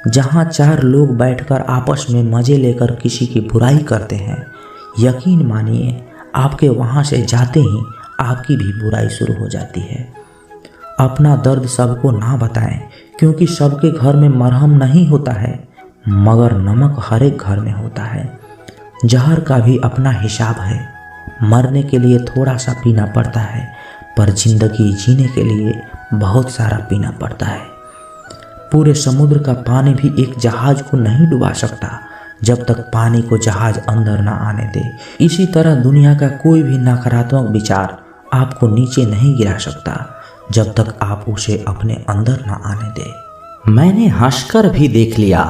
जहाँ चार लोग बैठकर आपस में मजे लेकर किसी की बुराई करते हैं, यकीन मानिए आपके वहाँ से जाते ही आपकी भी बुराई शुरू हो जाती है। अपना दर्द सबको ना बताएं, क्योंकि सबके घर में मरहम नहीं होता है, मगर नमक हर एक घर में होता है। जहर का भी अपना हिसाब है। मरने के लिए थोड़ा सा पीना पड़ता है, पर जिंदगी जीने के लिए बहुत सारा पीना पड़ता है। पूरे समुद्र का पानी भी एक जहाज को नहीं डुबा सकता जब तक पानी को जहाज अंदर ना आने दे। इसी तरह दुनिया का कोई भी नकारात्मक विचार आपको नीचे नहीं गिरा सकता जब तक आप उसे अपने अंदर ना आने दे। मैंने हंसकर भी देख लिया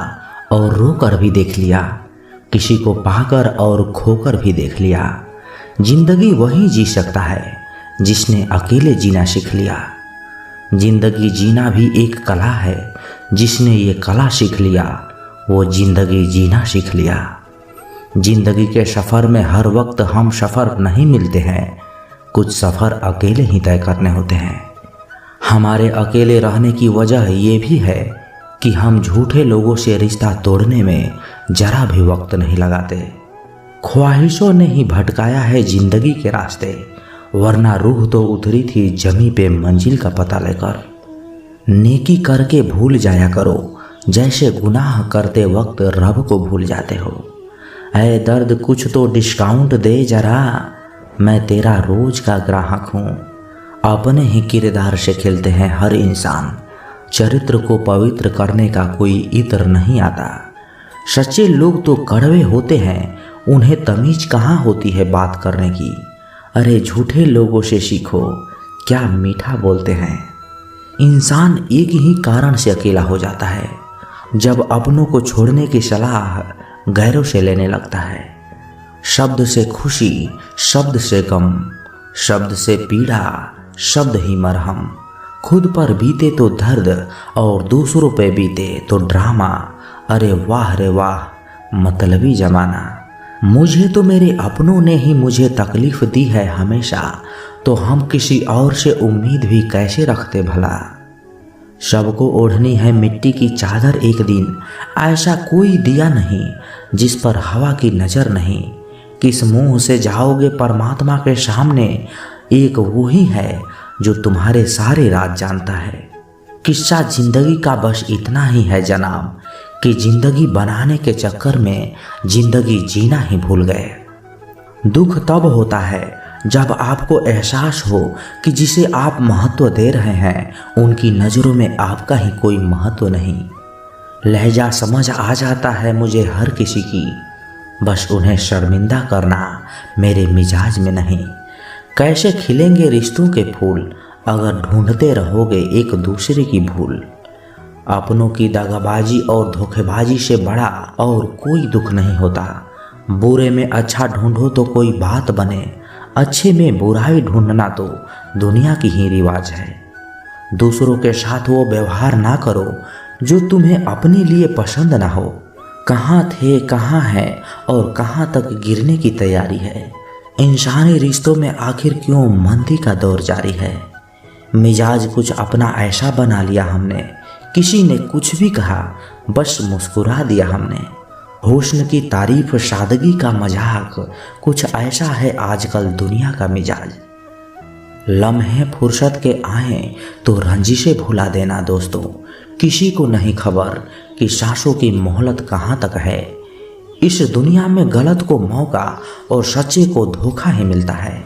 और रोकर भी देख लिया, किसी को पाकर और खोकर भी देख लिया। जिंदगी वही जी सकता है जिसने अकेले जीना सीख लिया। जिंदगी जीना भी एक कला है, जिसने ये कला सीख लिया वो जिंदगी जीना सीख लिया। जिंदगी के सफ़र में हर वक्त हम सफ़र नहीं मिलते हैं, कुछ सफ़र अकेले ही तय करने होते हैं। हमारे अकेले रहने की वजह ये भी है कि हम झूठे लोगों से रिश्ता तोड़ने में जरा भी वक्त नहीं लगाते। ख्वाहिशों ने ही भटकाया है जिंदगी के रास्ते, वरना रूह तो उतरी थी जमी पे मंजिल का पता लेकर। नेकी करके भूल जाया करो, जैसे गुनाह करते वक्त रब को भूल जाते हो। ऐ दर्द कुछ तो डिस्काउंट दे जरा, मैं तेरा रोज का ग्राहक हूँ। अपने ही किरदार से खेलते हैं हर इंसान, चरित्र को पवित्र करने का कोई इत्र नहीं आता। सच्चे लोग तो कड़वे होते हैं, उन्हें तमीज कहाँ होती है बात करने की। अरे झूठे लोगों से सीखो, क्या मीठा बोलते हैं। इंसान एक ही कारण से अकेला हो जाता है, जब अपनों को छोड़ने की सलाह गैरों से लेने लगता है। शब्द से खुशी, शब्द से गम, शब्द से पीड़ा, शब्द ही मरहम। खुद पर बीते तो दर्द और दूसरों पे बीते तो ड्रामा। अरे वाह रे वाह, मतलबी जमाना। मुझे तो मेरे अपनों ने ही मुझे तकलीफ दी है हमेशा, तो हम किसी और से उम्मीद भी कैसे रखते भला। सबको ओढ़नी है मिट्टी की चादर एक दिन, ऐसा कोई दिया नहीं जिस पर हवा की नज़र नहीं। किस मुंह से जाओगे परमात्मा के सामने, एक वही है जो तुम्हारे सारे राज जानता है। किस्सा जिंदगी का बस इतना ही है जनाब, कि जिंदगी बनाने के चक्कर में जिंदगी जीना ही भूल गए। दुख तब होता है जब आपको एहसास हो कि जिसे आप महत्व दे रहे हैं उनकी नज़रों में आपका ही कोई महत्व नहीं। लहजा समझ आ जाता है मुझे हर किसी की, बस उन्हें शर्मिंदा करना मेरे मिजाज में नहीं। कैसे खिलेंगे रिश्तों के फूल अगर ढूंढते रहोगे एक दूसरे की भूल। अपनों की दगाबाजी और धोखेबाजी से बड़ा और कोई दुख नहीं होता। बुरे में अच्छा ढूंढो तो कोई बात बने, अच्छे में बुराई ढूंढना तो दुनिया की ही रिवाज है। दूसरों के साथ वो व्यवहार ना करो जो तुम्हें अपने लिए पसंद ना हो। कहाँ थे, कहाँ हैं और कहाँ तक गिरने की तैयारी है। इंसानी रिश्तों में आखिर क्यों मंदी का दौर जारी है। मिजाज कुछ अपना ऐसा बना लिया हमने, किसी ने कुछ भी कहा बस मुस्कुरा दिया हमने। हुस्न की तारीफ, सादगी का मजाक, कुछ ऐसा है आजकल दुनिया का मिजाज। लम्हे फुर्सत के आए तो रंजिशें भुला देना दोस्तों। किसी को नहीं खबर कि सांसों की मोहलत कहाँ तक है। इस दुनिया में गलत को मौका और सच्चे को धोखा ही मिलता है।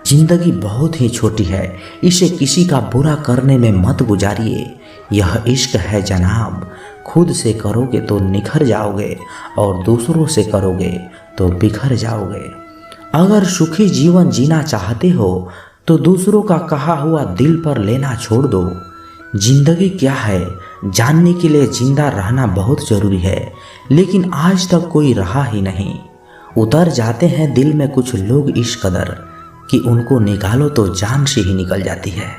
जिंदगी बहुत ही छोटी है, इसे किसी का बुरा करने में मत गुजारिए। यह इश्क है जनाब, खुद से करोगे तो निखर जाओगे और दूसरों से करोगे तो बिखर जाओगे। अगर सुखी जीवन जीना चाहते हो तो दूसरों का कहा हुआ दिल पर लेना छोड़ दो। जिंदगी क्या है जानने के लिए जिंदा रहना बहुत जरूरी है, लेकिन आज तक कोई रहा ही नहीं। उतर जाते हैं दिल में कुछ लोग इस कदर कि उनको निकालो तो जान से ही निकल जाती है।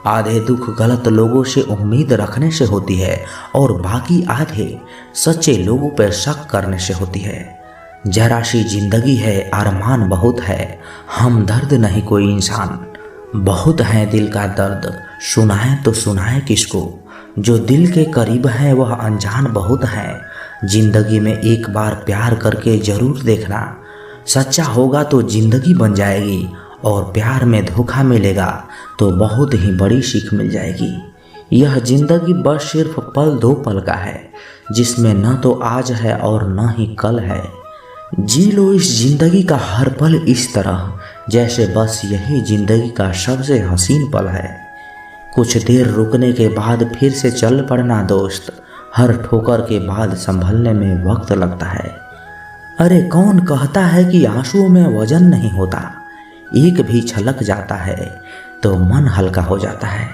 आधे दुख गलत लोगों से उम्मीद रखने से होती है और बाकी आधे सच्चे लोगों पर शक करने से होती है। जरा सी जिंदगी है, अरमान बहुत है, हमदर्द नहीं कोई इंसान। बहुत है दिल का दर्द, सुनाए तो सुनाए किसको। जो दिल के करीब है वह अनजान बहुत है। जिंदगी में एक बार प्यार करके जरूर देखना, सच्चा होगा तो जिंदगी बन जाएगी। और प्यार में धोखा मिलेगा तो बहुत ही बड़ी सीख मिल जाएगी। यह जिंदगी बस सिर्फ पल दो पल का है, जिसमें न तो आज है और न ही कल है। जी लो इस जिंदगी का हर पल इस तरह, जैसे बस यही जिंदगी का सबसे हसीन पल है। कुछ देर रुकने के बाद फिर से चल पड़ना दोस्त, हर ठोकर के बाद संभलने में वक्त लगता है। अरे कौन कहता है कि आंसुओं में वजन नहीं होता, एक भी छलक जाता है तो मन हल्का हो जाता है।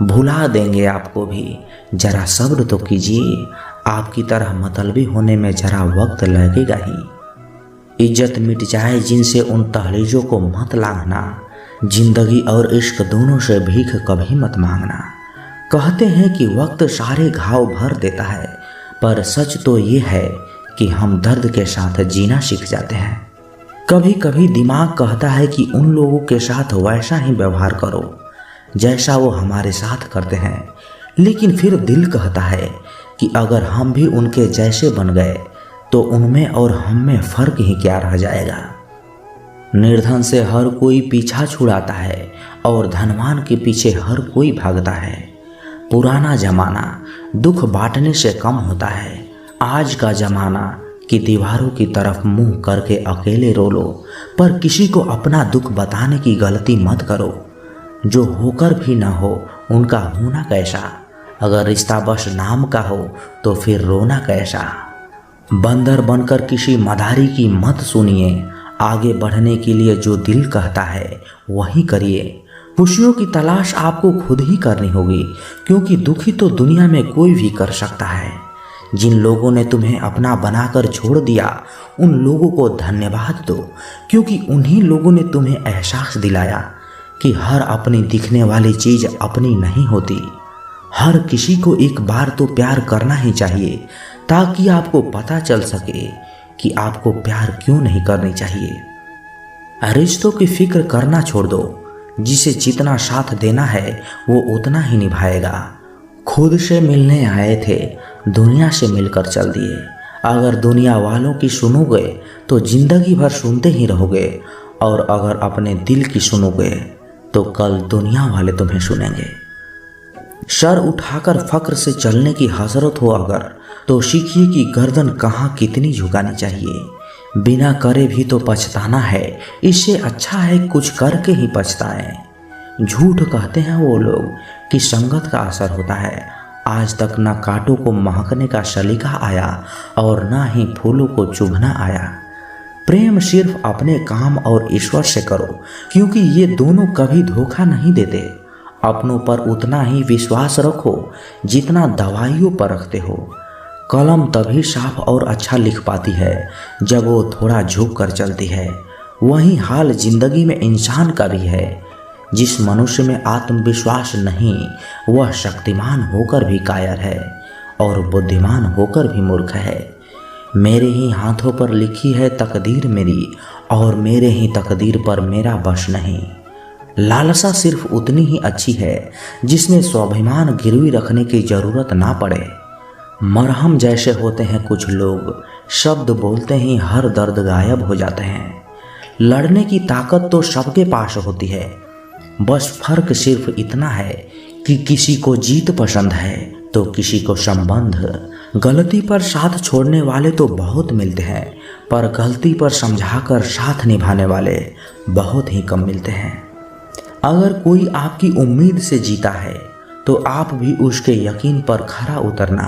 भुला देंगे आपको भी, जरा सब्र तो कीजिए, आपकी तरह मतलबी होने में जरा वक्त लगेगा ही। इज्जत मिट जाए जिनसे उन तहरीजों को मत लांघना, जिंदगी और इश्क दोनों से भीख कभी मत मांगना। कहते हैं कि वक्त सारे घाव भर देता है, पर सच तो ये है कि हम दर्द के साथ जीना सीख जाते हैं। कभी कभी दिमाग कहता है कि उन लोगों के साथ वैसा ही व्यवहार करो जैसा वो हमारे साथ करते हैं, लेकिन फिर दिल कहता है कि अगर हम भी उनके जैसे बन गए तो उनमें और हम में फर्क ही क्या रह जाएगा। निर्धन से हर कोई पीछा छुड़ाता है और धनवान के पीछे हर कोई भागता है। पुराना जमाना दुख बांटने से कम होता है, आज का जमाना कि दीवारों की तरफ मुंह करके अकेले रो लो, पर किसी को अपना दुख बताने की गलती मत करो। जो होकर भी ना हो उनका होना कैसा, अगर रिश्ता बस नाम का हो तो फिर रोना कैसा। बंदर बनकर किसी मदारी की मत सुनिए, आगे बढ़ने के लिए जो दिल कहता है वही करिए। खुशियों की तलाश आपको खुद ही करनी होगी, क्योंकि दुखी तो दुनिया में कोई भी कर सकता है। जिन लोगों ने तुम्हें अपना बनाकर छोड़ दिया उन लोगों को धन्यवाद दो, क्योंकि उन्हीं लोगों ने तुम्हें एहसास दिलाया कि हर अपनी दिखने वाली चीज अपनी नहीं होती। हर किसी को एक बार तो प्यार करना ही चाहिए, ताकि आपको पता चल सके कि आपको प्यार क्यों नहीं करनी चाहिए। रिश्तों की फिक्र करना छोड़ दो, जिसे जितना साथ देना है वो उतना ही निभाएगा। खुद से मिलने आए थे, दुनिया से मिलकर चल दिए। अगर दुनिया वालों की सुनोगे तो जिंदगी भर सुनते ही रहोगे, और अगर अपने दिल की सुनोगे तो कल दुनिया वाले तुम्हें सुनेंगे। सर उठाकर फक्र से चलने की हसरत हो अगर, तो सीखिए कि गर्दन कहाँ कितनी झुकानी चाहिए। बिना करे भी तो पछताना है, इससे अच्छा है कुछ करके ही पछताएं। झूठ कहते हैं वो लोग कि संगत का असर होता है। आज तक ना कांटों को महकने का सलीका आया और ना ही फूलों को चुभना आया। प्रेम सिर्फ अपने काम और ईश्वर से करो, क्योंकि ये दोनों कभी धोखा नहीं देते। अपनों पर उतना ही विश्वास रखो जितना दवाइयों पर रखते हो। कलम तभी साफ और अच्छा लिख पाती है जब वो थोड़ा झुक कर चलती है। वही हाल जिंदगी में इंसान का भी है। जिस मनुष्य में आत्मविश्वास नहीं वह शक्तिमान होकर भी कायर है और बुद्धिमान होकर भी मूर्ख है। मेरे ही हाथों पर लिखी है तकदीर मेरी, और मेरे ही तकदीर पर मेरा बस नहीं। लालसा सिर्फ उतनी ही अच्छी है जिसमें स्वाभिमान गिरवी रखने की जरूरत ना पड़े। मरहम जैसे होते हैं कुछ लोग, शब्द बोलते ही हर दर्द गायब हो जाते हैं। लड़ने की ताकत तो सबके पास होती है, बस फर्क सिर्फ इतना है कि किसी को जीत पसंद है तो किसी को संबंध। गलती पर साथ छोड़ने वाले तो बहुत मिलते हैं, पर गलती पर समझाकर साथ निभाने वाले बहुत ही कम मिलते हैं। अगर कोई आपकी उम्मीद से जीता है तो आप भी उसके यकीन पर खरा उतरना,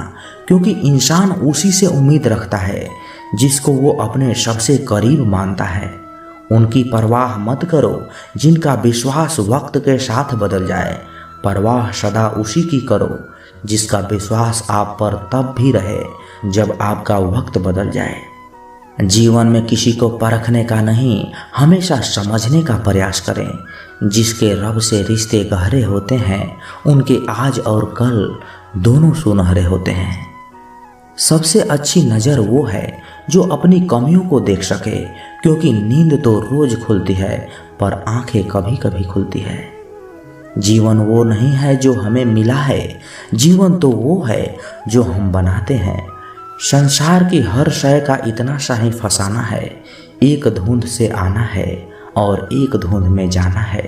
क्योंकि इंसान उसी से उम्मीद रखता है जिसको वो अपने सबसे करीब मानता है। उनकी परवाह मत करो जिनका विश्वास वक्त के साथ बदल जाए, परवाह सदा उसी की करो जिसका विश्वास आप पर तब भी रहे जब आपका वक्त बदल जाए। जीवन में किसी को परखने का नहीं, हमेशा समझने का प्रयास करें। जिसके रब से रिश्ते गहरे होते हैं उनके आज और कल दोनों सुनहरे होते हैं। सबसे अच्छी नज़र वो है जो अपनी कमियों को देख सके, क्योंकि नींद तो रोज खुलती है पर आंखें कभी कभी खुलती है। जीवन वो नहीं है जो हमें मिला है, जीवन तो वो है जो हम बनाते हैं। संसार की हर शय का इतना सा ही फसाना है, एक धुंध से आना है और एक धुंध में जाना है।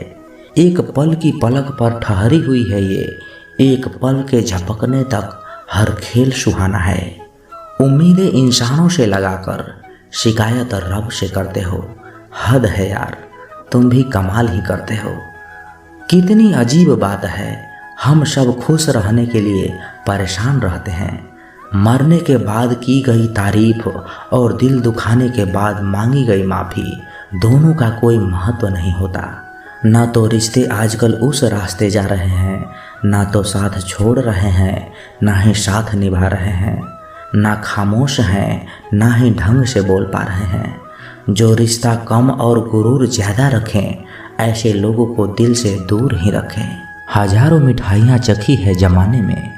एक पल की पलक पर ठहरी हुई है ये, एक पल के झपकने तक हर खेल सुहाना है। उम्मीदें इंसानों से लगाकर शिकायत रब से करते हो, हद है यार, तुम भी कमाल ही करते हो। कितनी अजीब बात है, हम सब खुश रहने के लिए परेशान रहते हैं। मरने के बाद की गई तारीफ और दिल दुखाने के बाद मांगी गई माफ़ी, दोनों का कोई महत्व नहीं होता। ना तो रिश्ते आजकल उस रास्ते जा रहे हैं, ना तो साथ छोड़ रहे हैं, ना ही साथ निभा रहे हैं, ना खामोश हैं, ना ही ढंग से बोल पा रहे हैं। जो रिश्ता कम और गुरूर ज़्यादा रखें, ऐसे लोगों को दिल से दूर ही रखें। हजारों मिठाइयाँ चखी है ज़माने में,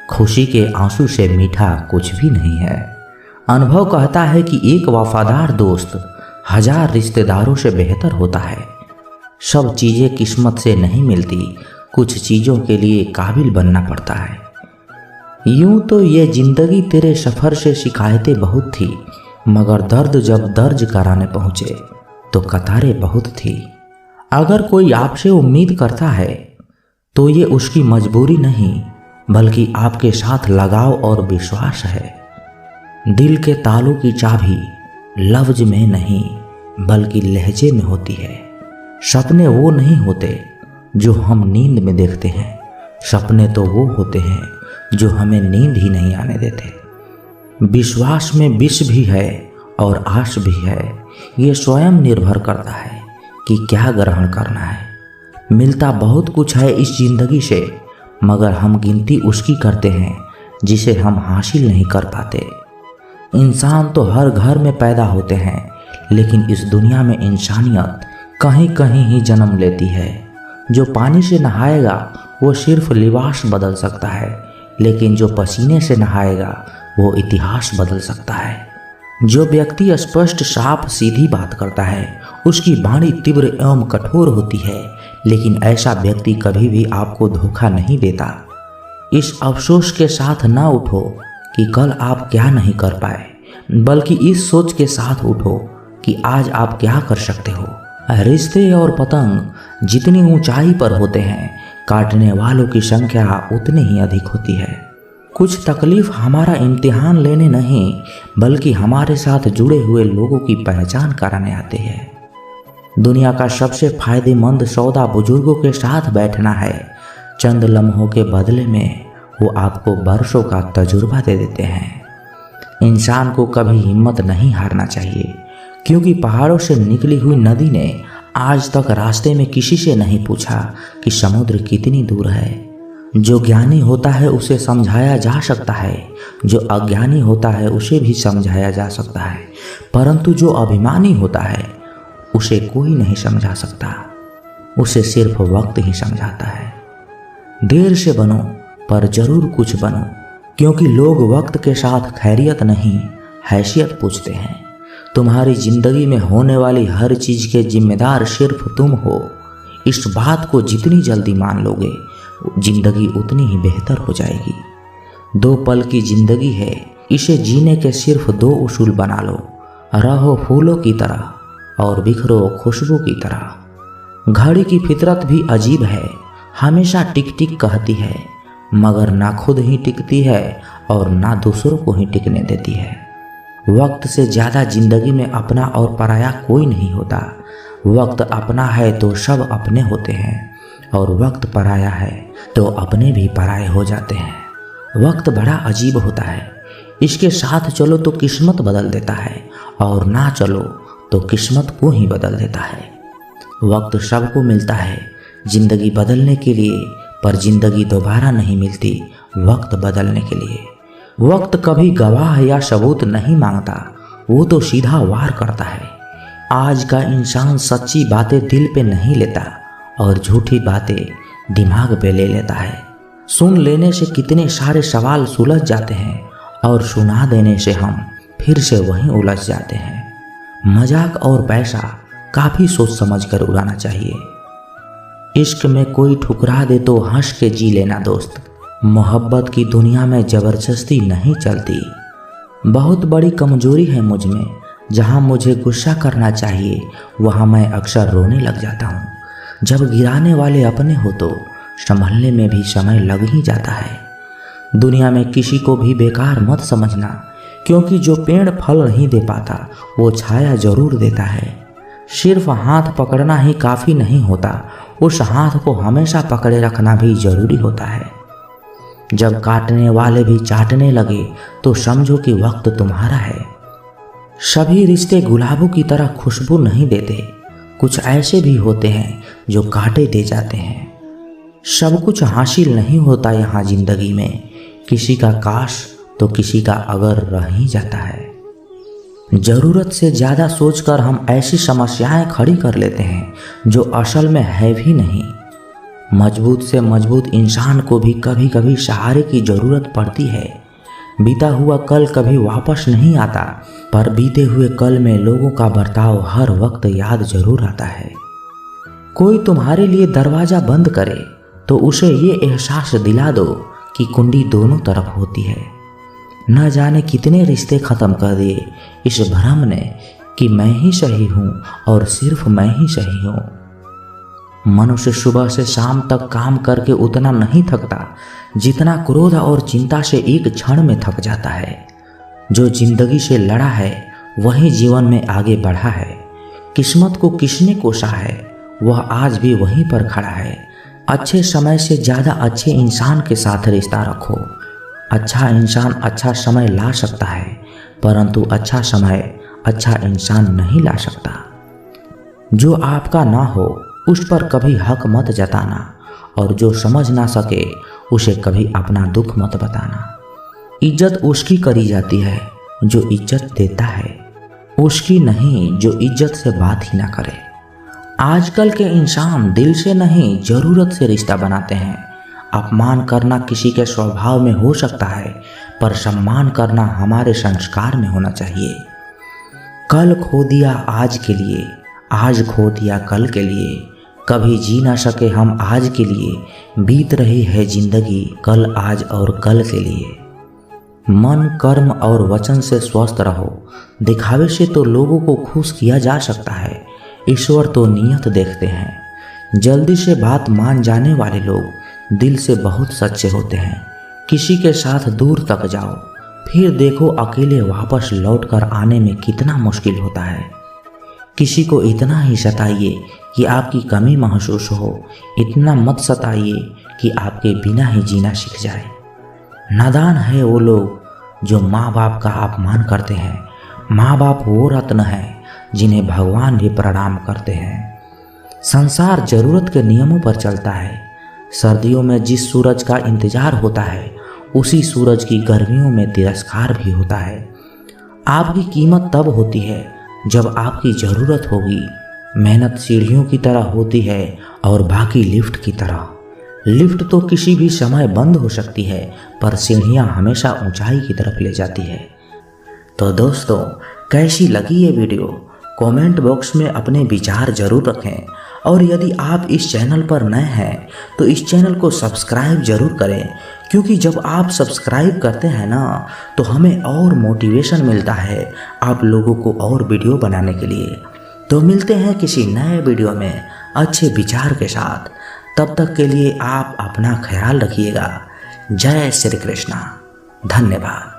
खुशी के आंसू से मीठा कुछ भी नहीं है। अनुभव कहता है कि एक वफादार दोस्त हजार रिश्तेदारों से बेहतर होता है। सब चीज़ें किस्मत से नहीं मिलती, कुछ चीज़ों के लिए काबिल बनना पड़ता है। यूं तो ये जिंदगी तेरे सफ़र से शिकायतें बहुत थी, मगर दर्द जब दर्ज कराने पहुँचे तो कतारें बहुत थी। अगर कोई आपसे उम्मीद करता है तो ये उसकी मजबूरी नहीं, बल्कि आपके साथ लगाव और विश्वास है। दिल के तालों की चाबी लफ्ज में नहीं, बल्कि लहजे में होती है। सपने वो नहीं होते जो हम नींद में देखते हैं, सपने तो वो होते हैं जो हमें नींद ही नहीं आने देते। विश्वास में विष भी है और आश भी है, ये स्वयं निर्भर करता है कि क्या ग्रहण करना है। मिलता बहुत कुछ है इस जिंदगी से, मगर हम गिनती उसकी करते हैं जिसे हम हासिल नहीं कर पाते। इंसान तो हर घर में पैदा होते हैं, लेकिन इस दुनिया में इंसानियत कहीं कहीं ही जन्म लेती है। जो पानी से नहाएगा वो सिर्फ लिबास बदल सकता है, लेकिन जो पसीने से नहाएगा वो इतिहास बदल सकता है। जो व्यक्ति स्पष्ट साफ सीधी बात करता है उसकी वाणी तीव्र एवं कठोर होती है, लेकिन ऐसा व्यक्ति कभी भी आपको धोखा नहीं देता। इस अफसोस के साथ ना उठो कि कल आप क्या नहीं कर पाए, बल्कि इस सोच के साथ उठो कि आज आप क्या कर सकते हो। रिश्ते और पतंग जितनी ऊंचाई पर होते हैं, काटने वालों की संख्या उतनी ही अधिक होती है। कुछ तकलीफ हमारा इम्तिहान लेने नहीं, बल्कि हमारे साथ जुड़े हुए लोगों की पहचान कराने आते हैं। दुनिया का सबसे फायदेमंद सौदा बुजुर्गों के साथ बैठना है। चंद लम्हों के बदले में वो आपको बरसों का तजुर्बा दे देते हैं। इंसान को कभी हिम्मत नहीं हारना चाहिए, क्योंकि पहाड़ों से निकली हुई नदी ने आज तक रास्ते में किसी से नहीं पूछा कि समुद्र कितनी दूर है। जो ज्ञानी होता है उसे समझाया जा सकता है, जो अज्ञानी होता है उसे भी समझाया जा सकता है, परंतु जो अभिमानी होता है उसे कोई नहीं समझा सकता, उसे सिर्फ वक्त ही समझाता है। देर से बनो पर जरूर कुछ बनो, क्योंकि लोग वक्त के साथ खैरियत नहीं हैसियत पूछते हैं। तुम्हारी जिंदगी में होने वाली हर चीज के जिम्मेदार सिर्फ तुम हो। इस बात को जितनी जल्दी मान लोगे, जिंदगी उतनी ही बेहतर हो जाएगी। 2 पल की जिंदगी है, इसे जीने के सिर्फ 2 उसूल बना लो। रहो फूलों की तरह और बिखरो खुशबू की तरह। घड़ी की फितरत भी अजीब है, हमेशा टिक टिक कहती है, मगर ना खुद ही टिकती है और ना दूसरों को ही टिकने देती है। वक्त से ज़्यादा जिंदगी में अपना और पराया कोई नहीं होता। वक्त अपना है तो सब अपने होते हैं, और वक्त पराया है तो अपने भी पराये हो जाते हैं। वक्त बड़ा अजीब होता है, इसके साथ चलो तो किस्मत बदल देता है, और ना चलो तो किस्मत को ही बदल देता है। वक्त सबको मिलता है जिंदगी बदलने के लिए, पर जिंदगी दोबारा नहीं मिलती वक्त बदलने के लिए। वक्त कभी गवाह या सबूत नहीं मांगता, वो तो सीधा वार करता है। आज का इंसान सच्ची बातें दिल पे नहीं लेता और झूठी बातें दिमाग पे ले लेता है। सुन लेने से कितने सारे सवाल सुलझ जाते हैं, और सुना देने से हम फिर से वहीं उलझ जाते हैं। मजाक और पैसा काफ़ी सोच समझ कर उड़ाना चाहिए। इश्क में कोई ठुकरा दे तो हंस के जी लेना दोस्त। मोहब्बत की दुनिया में ज़बरदस्ती नहीं चलती। बहुत बड़ी कमजोरी है मुझ में, जहाँ मुझे गुस्सा करना चाहिए वहाँ मैं अक्सर रोने लग जाता हूँ। जब गिराने वाले अपने हो तो संभलने में भी समय लग ही जाता है। दुनिया में किसी को भी बेकार मत समझना, क्योंकि जो पेड़ फल नहीं दे पाता वो छाया जरूर देता है। सिर्फ हाथ पकड़ना ही काफ़ी नहीं होता, उस हाथ को हमेशा पकड़े रखना भी जरूरी होता है। जब काटने वाले भी चाटने लगे तो समझो कि वक्त तुम्हारा है। सभी रिश्ते गुलाबों की तरह खुशबू नहीं देते, कुछ ऐसे भी होते हैं जो कांटे दे जाते हैं। सब कुछ हासिल नहीं होता यहाँ जिंदगी में, किसी का काश तो किसी का अगर रह ही जाता है। ज़रूरत से ज़्यादा सोचकर हम ऐसी समस्याएं खड़ी कर लेते हैं जो असल में है भी नहीं। मजबूत से मजबूत इंसान को भी कभी कभी सहारे की ज़रूरत पड़ती है। बीता हुआ कल कभी वापस नहीं आता, पर बीते हुए कल में लोगों का बर्ताव हर वक्त याद जरूर आता है। कोई तुम्हारे लिए दरवाज़ा बंद करे तो उसे ये एहसास दिला दो कि कुंडी दोनों तरफ होती है। न जाने कितने रिश्ते ख़त्म कर दिए इस भ्रम ने कि मैं ही सही हूँ और सिर्फ मैं ही सही हूँ। मनुष्य सुबह से शाम तक काम करके उतना नहीं थकता जितना क्रोध और चिंता से एक क्षण में थक जाता है। जो जिंदगी से लड़ा है वही जीवन में आगे बढ़ा है। किस्मत को किसने कोसा है वह आज भी वहीं पर खड़ा है। अच्छे समय से ज़्यादा अच्छे इंसान के साथ रिश्ता रखो। अच्छा इंसान अच्छा समय ला सकता है, परंतु अच्छा समय अच्छा इंसान नहीं ला सकता। जो आपका ना हो उस पर कभी हक मत जताना, और जो समझ ना सके उसे कभी अपना दुख मत बताना। इज्जत उसकी करी जाती है जो इज्जत देता है, उसकी नहीं जो इज्जत से बात ही ना करे। आजकल के इंसान दिल से नहीं ज़रूरत से रिश्ता बनाते हैं। अपमान करना किसी के स्वभाव में हो सकता है, पर सम्मान करना हमारे संस्कार में होना चाहिए। कल खो दिया आज के लिए, आज खो दिया कल के लिए। कभी जी ना सके हम आज के लिए, बीत रही है जिंदगी कल आज और कल के लिए। मन कर्म और वचन से स्वस्थ रहो। दिखावे से तो लोगों को खुश किया जा सकता है, ईश्वर तो नियत देखते हैं। जल्दी से बात मान जाने वाले लोग दिल से बहुत सच्चे होते हैं। किसी के साथ दूर तक जाओ, फिर देखो अकेले वापस लौटकर आने में कितना मुश्किल होता है। किसी को इतना ही सताइए कि आपकी कमी महसूस हो, इतना मत सताइए कि आपके बिना ही जीना सीख जाए। नादान है वो लोग जो माँ बाप का अपमान करते हैं। माँ बाप वो रत्न हैं जिन्हें भगवान भी प्रणाम करते हैं। संसार जरूरत के नियमों पर चलता है। सर्दियों में जिस सूरज का इंतजार होता है उसी सूरज की गर्मियों में तिरस्कार भी होता है। आपकी कीमत तब होती है जब आपकी ज़रूरत होगी। मेहनत सीढ़ियों की तरह होती है और बाकी लिफ्ट की तरह। लिफ्ट तो किसी भी समय बंद हो सकती है, पर सीढ़ियाँ हमेशा ऊंचाई की तरफ ले जाती है। तो दोस्तों, कैसी लगी ये वीडियो? कमेंट बॉक्स में अपने विचार जरूर रखें, और यदि आप इस चैनल पर नए हैं तो इस चैनल को सब्सक्राइब जरूर करें, क्योंकि जब आप सब्सक्राइब करते हैं ना तो हमें और मोटिवेशन मिलता है आप लोगों को और वीडियो बनाने के लिए। तो मिलते हैं किसी नए वीडियो में अच्छे विचार के साथ। तब तक के लिए आप अपना ख्याल रखिएगा। जय श्री कृष्णा। धन्यवाद।